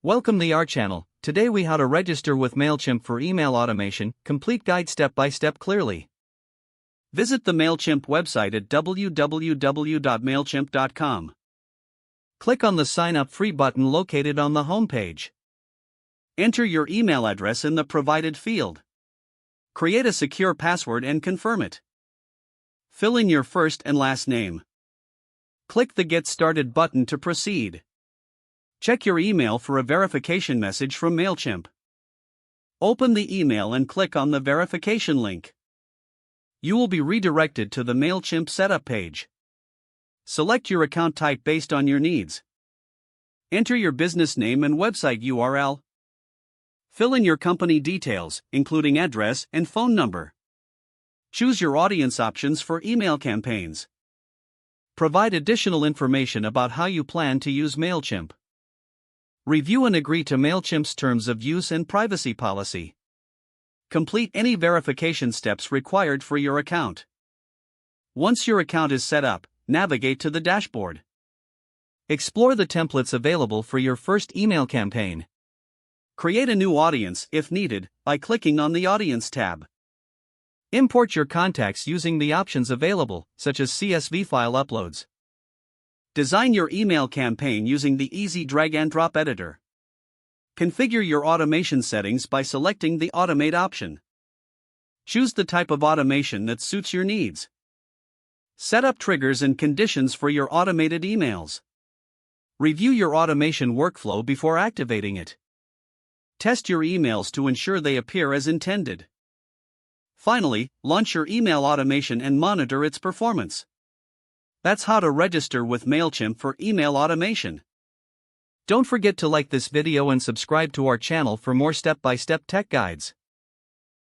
Welcome to our channel. Today we how to register with Mailchimp for email automation, complete guide step by step clearly. Visit the Mailchimp website at www.mailchimp.com. Click on the sign up free button located on the home page. Enter your email address in the provided field. Create a secure password and confirm it. Fill in your first and last name. Click the Get Started button to proceed. Check your email for a verification message from Mailchimp. Open the email and click on the verification link. You will be redirected to the Mailchimp setup page. Select your account type based on your needs. Enter your business name and website URL. Fill in your company details, including address and phone number. Choose your audience options for email campaigns. Provide additional information about how you plan to use Mailchimp. Review and agree to Mailchimp's terms of use and privacy policy. Complete any verification steps required for your account. Once your account is set up, navigate to the dashboard. Explore the templates available for your first email campaign. Create a new audience, if needed, by clicking on the Audience tab. Import your contacts using the options available, such as CSV file uploads. Design your email campaign using the easy drag-and-drop editor. Configure your automation settings by selecting the Automate option. Choose the type of automation that suits your needs. Set up triggers and conditions for your automated emails. Review your automation workflow before activating it. Test your emails to ensure they appear as intended. Finally, launch your email automation and monitor its performance. That's how to register with Mailchimp for email automation. Don't forget to like this video and subscribe to our channel for more step-by-step tech guides.